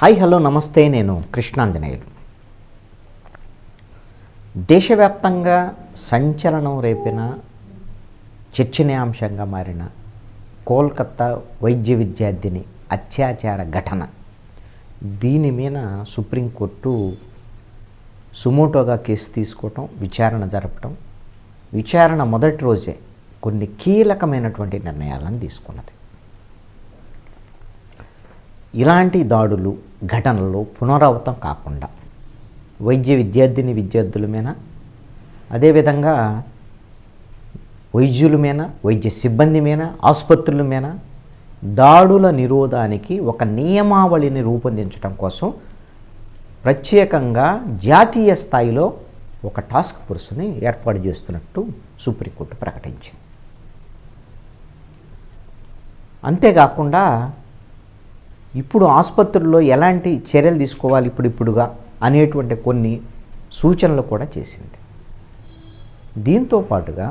Hi hello నమస్తే, నేను కృష్ణాంజనేయులు. దేశవ్యాప్తంగా సంచలనం రేపిన చర్చనీయాంశంగా మారిన కోల్కతా వైద్య విద్యార్థిని అత్యాచార ఘటన, దీని మీద సుప్రీంకోర్టు సుమోటోగా కేసు తీసుకోవటం, విచారణ జరపటం, విచారణ మొదటి రోజే కొన్ని కీలకమైనటువంటి నిర్ణయాలను తీసుకున్నది. ఇలాంటి దాడులు, ఘటనలు పునరావృతం కాకుండా వైద్య విద్యార్థుల మీద, అదేవిధంగా వైద్యుల మీద, వైద్య సిబ్బంది మీద, ఆసుపత్రుల మీద దాడుల నిరోధానికి ఒక నియమావళిని రూపొందించడం కోసం ప్రత్యేకంగా జాతీయ స్థాయిలో ఒక టాస్క్ ఫోర్స్ని ఏర్పాటు చేస్తున్నట్టు సుప్రీంకోర్టు ప్రకటించింది. అంతేకాకుండా ఇప్పుడు ఆసుపత్రుల్లో ఎలాంటి చర్యలు తీసుకోవాలి ఇప్పుడుగా అనేటువంటి కొన్ని సూచనలు కూడా చేసింది. దీంతో పాటుగా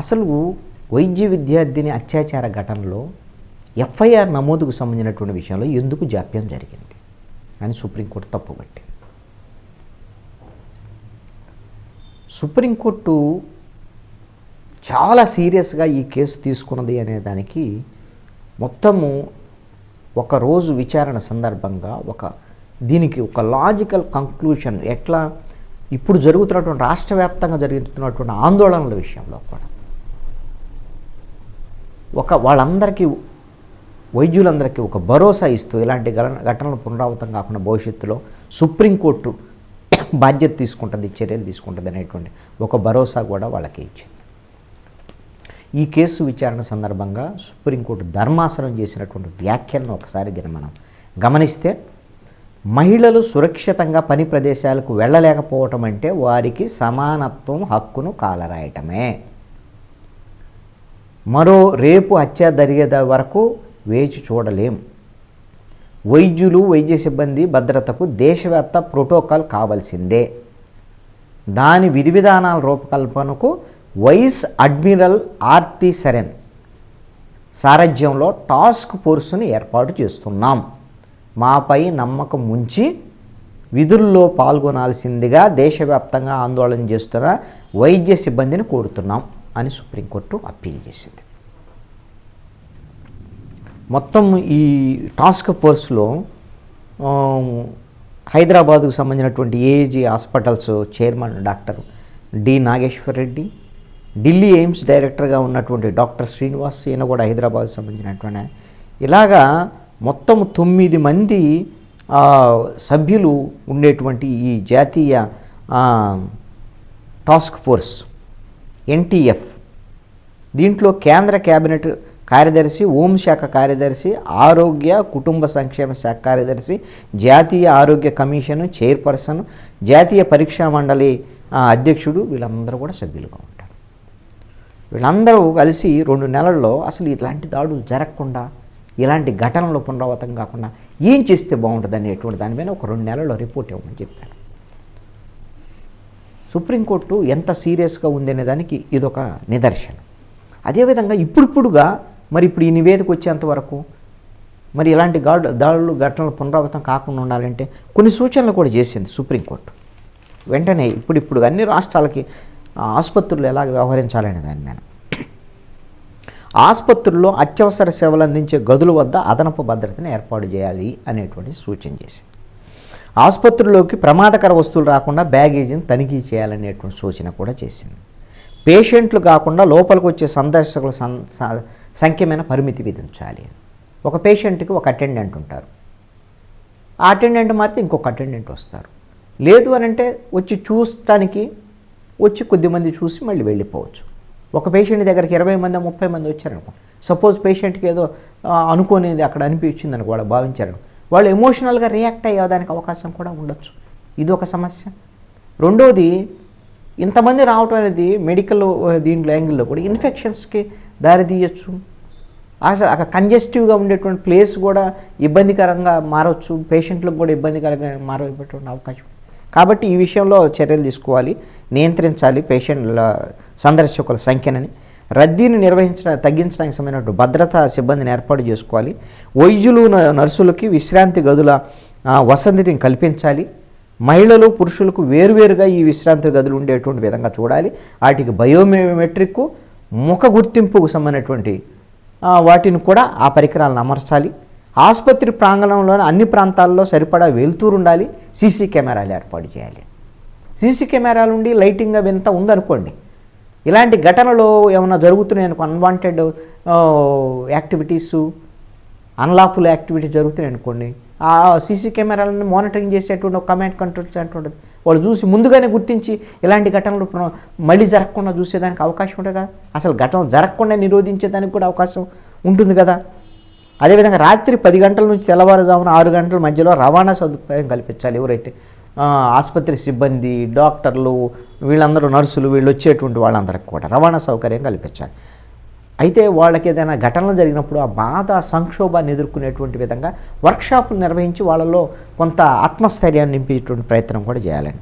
అసలు వైద్య విద్యార్థిని అత్యాచార ఘటనలో ఎఫ్ఐఆర్ నమోదుకు సంబంధించినటువంటి విషయంలో ఎందుకు జాప్యం జరిగింది అని సుప్రీంకోర్టు తప్పుపట్టింది. సుప్రీంకోర్టు చాలా సీరియస్గా ఈ కేసు తీసుకున్నది అనే దానికి మొత్తము ఒకరోజు విచారణ సందర్భంగా దీనికి ఒక లాజికల్ కంక్లూషన్, ఎట్లా ఇప్పుడు జరుగుతున్నటువంటి రాష్ట్ర వ్యాప్తంగా జరుగుతున్నటువంటి ఆందోళనల విషయంలో కూడా వాళ్ళందరికీ, వైద్యులందరికీ ఒక భరోసా ఇస్తూ ఇలాంటి ఘటనలు పునరావృతం కాకుండా భవిష్యత్తులో సుప్రీంకోర్టు బాధ్యత తీసుకుంటుంది, చర్యలు తీసుకుంటుంది అనేటువంటి ఒక భరోసా కూడా వాళ్ళకి ఇచ్చింది. ఈ కేసు విచారణ సందర్భంగా సుప్రీంకోర్టు ధర్మాసనం చేసినటువంటి వ్యాఖ్యలను ఒకసారి మనం గమనిస్తే, మహిళలు సురక్షితంగా పని ప్రదేశాలకు వెళ్ళలేకపోవటం అంటే వారికి సమానత్వం హక్కును కాలరాయటమే. మరో రేపు హత్య జరిగే వరకు వేచి చూడలేం. వైద్యులు, వైద్య సిబ్బంది భద్రతకు దేశవ్యాప్త ప్రోటోకాల్ కావాల్సిందే. దాని విధి విధానాల రూపకల్పనకు వైస్ అడ్మిరల్ ఆర్తి సరెన్ సారథ్యంలో టాస్క్ ఫోర్స్ను ఏర్పాటు చేస్తున్నాం. మాపై నమ్మకం ఉంచి విధుల్లో పాల్గొనాల్సిందిగా దేశవ్యాప్తంగా ఆందోళన చేస్తున్న వైద్య సిబ్బందిని కోరుతున్నాం అని సుప్రీంకోర్టు అప్పీల్ చేసింది. మొత్తం ఈ టాస్క్ ఫోర్స్లో హైదరాబాదుకు సంబంధించినటువంటి AG hospitals chairman doctor D Nageshwar Reddy, Delhi AIIMS డైరెక్టర్గా ఉన్నటువంటి డాక్టర్ శ్రీనివాస్, ఈయన కూడా హైదరాబాద్ సంబంధించినటువంటి, ఇలాగా మొత్తం 9 మంది సభ్యులు ఉండేటువంటి ఈ జాతీయ టాస్క్ ఫోర్స్ ఎన్టీఎఫ్, దీంట్లో కేంద్ర కేబినెట్ కార్యదర్శి, హోంశాఖ కార్యదర్శి, ఆరోగ్య కుటుంబ సంక్షేమ శాఖ కార్యదర్శి, జాతీయ ఆరోగ్య కమిషన్ చైర్పర్సన్, జాతీయ పరీక్షా మండలి అధ్యక్షుడు, వీళ్ళందరూ కూడా సభ్యులుగా ఉంటారు. వీళ్ళందరూ కలిసి 2 నెలల్లో అసలు ఇలాంటి దాడులు జరగకుండా, ఇలాంటి ఘటనలు పునరావృతం కాకుండా ఏం చేస్తే బాగుంటుంది అనేటువంటి దాని మీద ఒక 2 నెలల్లో రిపోర్ట్ ఇవ్వమని చెప్పారు. సుప్రీంకోర్టు ఎంత సీరియస్గా ఉంది అనే దానికి ఇదొక నిదర్శనం. అదేవిధంగా ఇప్పుడుగా ఇప్పుడు ఈ నివేదిక వచ్చేంతవరకు మరి ఇలాంటి దాడులు, ఘటనలు పునరావృతం కాకుండా ఉండాలంటే కొన్ని సూచనలు కూడా చేసింది సుప్రీంకోర్టు. వెంటనే ఇప్పుడు అన్ని రాష్ట్రాలకి ఆసుపత్రులు ఎలాగ వ్యవహరించాలనే దాని మీద, ఆసుపత్రుల్లో అత్యవసర సేవలు అందించే గదుల వద్ద అదనపు భద్రతను ఏర్పాటు చేయాలి అనేటువంటి సూచన చేసింది. ఆసుపత్రుల్లోకి ప్రమాదకర వస్తువులు రాకుండా బ్యాగేజీని తనిఖీ చేయాలనేటువంటి సూచన కూడా చేసింది. పేషెంట్లు కాకుండా లోపలికి వచ్చే సందర్శకుల సంఖ్య మీద పరిమితి విధించాలి. ఒక పేషెంట్కి ఒక అటెండెంట్ ఉంటారు, ఆ అటెండెంట్ మారితే ఇంకొక అటెండెంట్ వస్తారు. లేదు అని అంటే వచ్చి చూడటానికి కొద్దిమంది చూసి మళ్ళీ వెళ్ళిపోవచ్చు. ఒక పేషెంట్ దగ్గరికి 20 మంది 30 మంది వచ్చారనుకో, సపోజ్ పేషెంట్కి ఏదో అనుకోనేది అక్కడ అనిపించింది అనుకో, వాళ్ళు భావించారు, వాళ్ళు ఎమోషనల్గా రియాక్ట్ అయ్యేదానికి అవకాశం కూడా ఉండొచ్చు. ఇది ఒక సమస్య. రెండోది, ఇంతమంది రావటం అనేది మెడికల్ దీంట్లో యాంగిల్లో కూడా ఇన్ఫెక్షన్స్కి దారితీయచ్చు. అసలు అక్కడ కంజెస్టివ్గా ఉండేటువంటి ప్లేస్ కూడా ఇబ్బందికరంగా మారవచ్చు, పేషెంట్లకు కూడా ఇబ్బందికరంగా మారేటువంటి అవకాశం. కాబట్టి ఈ విషయంలో చర్యలు తీసుకోవాలి, నియంత్రించాలి పేషెంట్ల సందర్శకుల సంఖ్యనని. రద్దీని తగ్గించడానికి సంబంధించిన భద్రతా సిబ్బందిని ఏర్పాటు చేసుకోవాలి. వైద్యులు నర్సులకి విశ్రాంతి గదుల వసతిని కల్పించాలి. మహిళలు పురుషులకు వేరువేరుగా ఈ విశ్రాంతి గదులు ఉండేటువంటి విధంగా చూడాలి. వాటికి బయోమెట్రిక్ ముఖ గుర్తింపుకు సంబంధించినటువంటి వాటిని కూడా ఆ పరికరాలను అమర్చాలి. ఆసుపత్రి ప్రాంగణంలోని అన్ని ప్రాంతాల్లో సరిపడా వెలుతురు ఉండాలి. సీసీ కెమెరాలు ఏర్పాటు చేయాలి. సీసీ కెమెరాలు ఉండి లైటింగ్ అవి ఎంత ఉందనుకోండి, ఇలాంటి ఘటనలు ఏమైనా జరుగుతున్నాయి అనుకో, అన్వాంటెడ్ యాక్టివిటీసు, అన్లాఫుల్ యాక్టివిటీస్ జరుగుతున్నాయి అనుకోండి, ఆ సీసీ కెమెరాలను మానిటరింగ్ చేసేటువంటి ఒక కమాండ్ కంట్రోల్ సెంటర్ ఉంటుంది. వాళ్ళు చూసి ముందుగానే గుర్తించి ఇలాంటి ఘటనలు మళ్ళీ జరగకుండా చూసేదానికి అవకాశం ఉంటుంది కదా. అసలు ఘటనలు జరగకుండా నిరోధించేదానికి కూడా అవకాశం ఉంటుంది కదా. అదేవిధంగా రాత్రి 10 గంటల నుంచి తెల్లవారుజామున 6 గంటల మధ్యలో రవాణా సదుపాయం కల్పించాలి. ఎవరైతే ఆసుపత్రి సిబ్బంది, డాక్టర్లు, వీళ్ళందరూ నర్సులు, వీళ్ళు వచ్చేటువంటి వాళ్ళందరికీ కూడా రవాణా సౌకర్యం కల్పించాలి. అయితే వాళ్ళకి ఏదైనా ఘటనలు జరిగినప్పుడు ఆ బాధ సంక్షోభాన్ని ఎదుర్కొనేటువంటి విధంగా వర్క్షాపులు నిర్వహించి వాళ్ళలో కొంత ఆత్మస్థైర్యాన్ని నింపేటువంటి ప్రయత్నం కూడా చేయాలని.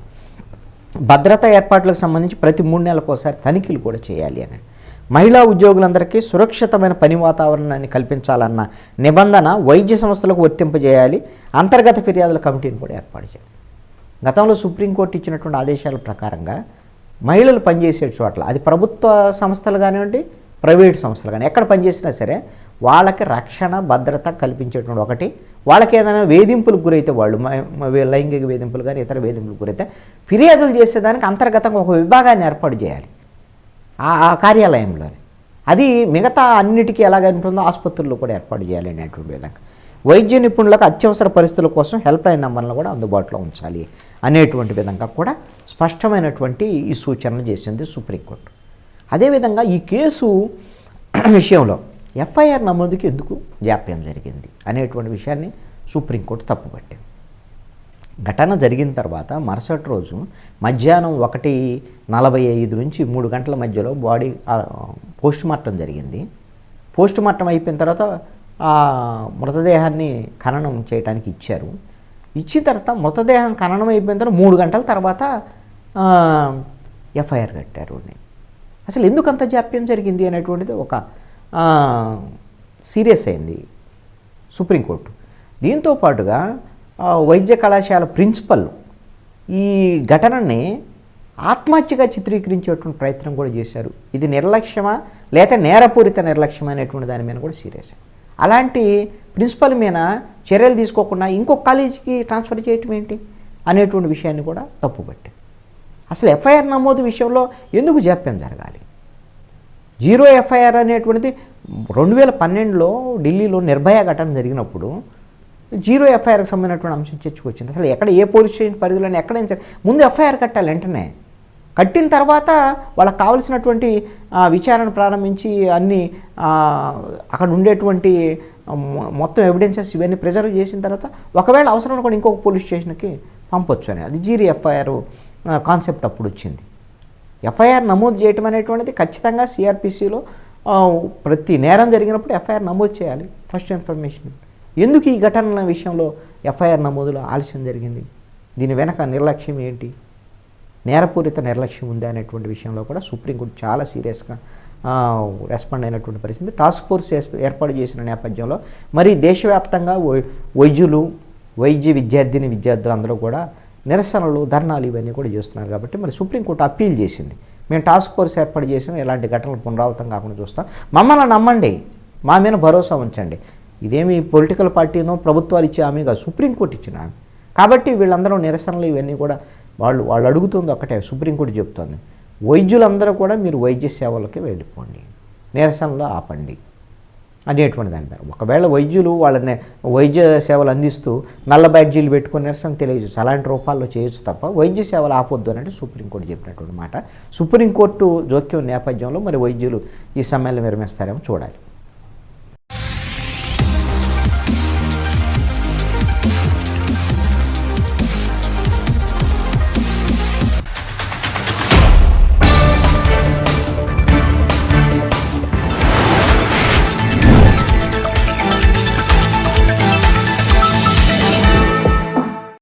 భద్రతా ఏర్పాట్లకు సంబంధించి ప్రతి 3 నెలలకు ఒకసారి తనిఖీలు కూడా చేయాలి అని. మహిళా ఉద్యోగులందరికీ సురక్షితమైన పని వాతావరణాన్ని కల్పించాలన్న నిబంధన వైద్య సంస్థలకు వర్తింపజేయాలి. అంతర్గత ఫిర్యాదుల కమిటీని కూడా ఏర్పాటు చేయాలి. గతంలో సుప్రీంకోర్టు ఇచ్చినటువంటి ఆదేశాల ప్రకారంగా మహిళలు పనిచేసే చోట్ల, అది ప్రభుత్వ సంస్థలు కానివ్వండి, ప్రైవేట్ సంస్థలు కానీ, ఎక్కడ పనిచేసినా సరే వాళ్ళకి రక్షణ భద్రత కల్పించేటువంటి ఒకటి. వాళ్ళకి ఏదైనా వేధింపులకు గురైతే, వాళ్ళు లైంగిక వేధింపులు కానీ ఇతర వేధింపులకు గురైతే ఫిర్యాదులు చేసేదానికి అంతర్గతంగా ఒక విభాగాన్ని ఏర్పాటు చేయాలి ఆ కార్యాలయంలో. అది మిగతా అన్నిటికీ ఎలాగ ఉంటుందో ఆసుపత్రుల్లో కూడా ఏర్పాటు చేయాలి అనేటువంటి విధంగా. వైద్య నిపుణులకు అత్యవసర పరిస్థితుల కోసం హెల్ప్ లైన్ నెంబర్లను కూడా అందుబాటులో ఉంచాలి అనేటువంటి విధంగా కూడా స్పష్టమైనటువంటి ఈ సూచనలు చేసింది సుప్రీంకోర్టు. అదేవిధంగా ఈ కేసు విషయంలో ఎఫ్ఐఆర్ నమోదుకి ఎందుకు జాప్యం జరిగింది అనేటువంటి విషయాన్ని సుప్రీంకోర్టు తప్పుపట్టింది. ఘటన జరిగిన తర్వాత మరుసటి రోజు మధ్యాహ్నం 1:45 నుంచి 3 గంటల మధ్యలో బాడీ పోస్టుమార్టం జరిగింది. పోస్టుమార్టం అయిపోయిన తర్వాత మృతదేహాన్ని ఖననం చేయడానికి ఇచ్చారు. ఇచ్చిన తర్వాత మృతదేహం ఖననం అయిపోయిన తర్వాత 3 గంటల తర్వాత ఎఫ్ఐఆర్ కట్టారు. అసలు ఎందుకు అంత జాప్యం జరిగింది అనేటువంటిది ఒక సీరియస్ అయింది సుప్రీంకోర్టు. దీంతో పాటుగా వైద్య కళాశాల ప్రిన్సిపల్ ఈ ఘటనని ఆత్మహత్యగా చిత్రీకరించేటువంటి ప్రయత్నం కూడా చేశారు. ఇది నిర్లక్ష్యమా లేక నేరపూరిత నిర్లక్ష్యం అనేటువంటి దాని మీద కూడా సీరియస్. అలాంటి ప్రిన్సిపల్ మీద చర్యలు తీసుకోకుండా ఇంకొక కాలేజీకి ట్రాన్స్ఫర్ చేయటం ఏంటి అనేటువంటి విషయాన్ని కూడా తప్పుపట్టారు. అసలు ఎఫ్ఐఆర్ నమోదు విషయంలో ఎందుకు జాప్యం జరగాలి? 0 ఎఫ్ఐఆర్ అనేటువంటిది 2012లో ఢిల్లీలో నిర్భయ ఘటన జరిగినప్పుడు 0 ఎఫ్ఐఆర్కి సంబంధించినటువంటి అంశం చర్చకొచ్చింది. అసలు ఎక్కడ ఏ పోలీస్ స్టేషన్ పరిధిలోనే ఎక్కడైనా సరే ముందు ఎఫ్ఐఆర్ కట్టాలి. వెంటనే కట్టిన తర్వాత వాళ్ళకి కావాల్సినటువంటి విచారణ ప్రారంభించి అన్ని అక్కడ ఉండేటువంటి మొత్తం ఎవిడెన్సెస్ ఇవన్నీ ప్రిజర్వ్ చేసిన తర్వాత ఒకవేళ అవసరం కూడా ఇంకొక పోలీస్ స్టేషన్కి పంపొచ్చు అని, అది 0 ఎఫ్ఐఆర్ కాన్సెప్ట్ అప్పుడు వచ్చింది. ఎఫ్ఐఆర్ నమోదు చేయటం అనేటువంటిది ఖచ్చితంగా సిఆర్పిసిలో ప్రతి నేరం జరిగినప్పుడు ఎఫ్ఐఆర్ నమోదు చేయాలి. First information. ఎందుకు ఈ ఘటనల విషయంలో ఎఫ్ఐఆర్ నమోదులో ఆలస్యం జరిగింది? దీని వెనక నిర్లక్ష్యం ఏంటి, నేరపూరిత నిర్లక్ష్యం ఉందా అనేటువంటి విషయంలో కూడా సుప్రీంకోర్టు చాలా సీరియస్గా రెస్పాండ్ అయినటువంటి పరిస్థితి. టాస్క్ ఫోర్స్ ఏర్పాటు చేసిన నేపథ్యంలో మరి దేశవ్యాప్తంగా వైద్యులు, వైద్య విద్యార్థులు అందరూ కూడా నిరసనలు, ధర్నాలు ఇవన్నీ కూడా చేస్తున్నారు. కాబట్టి మరి సుప్రీంకోర్టు అప్పీల్ చేసింది, మేము టాస్క్ ఫోర్స్ ఏర్పాటు చేసాం, ఎలాంటి ఘటనలు పునరావృతం కాకుండా చూస్తాం, మమ్మల్ని నమ్మండి, మా మీద భరోసా ఉంచండి. ఇదేమి పొలిటికల్ పార్టీనో ప్రభుత్వాలు ఇచ్చే హామీగా సుప్రీంకోర్టు ఇచ్చిన హామీ. కాబట్టి వీళ్ళందరూ నిరసనలు ఇవన్నీ కూడా వాళ్ళు అడుగుతుంది ఒకటే, సుప్రీంకోర్టు చెప్తుంది, వైద్యులందరూ కూడా మీరు వైద్య సేవలకి వెళ్ళిపోండి, నిరసనలు ఆపండి అనేటువంటి దాని మీద. ఒకవేళ వైద్యులు వాళ్ళని వైద్య సేవలు అందిస్తూ నల్ల బ్యాడ్జీలు పెట్టుకుని నిరసన తెలియజేయచ్చు, అలాంటి రూపాల్లో చేయొచ్చు తప్ప వైద్య సేవలు ఆపొద్దు అనేది సుప్రీంకోర్టు చెప్పినటువంటి మాట. సుప్రీంకోర్టు జోక్యం నేపథ్యంలో మరి వైద్యులు ఈ సమ్మెలను విరమిస్తారేమో చూడాలి.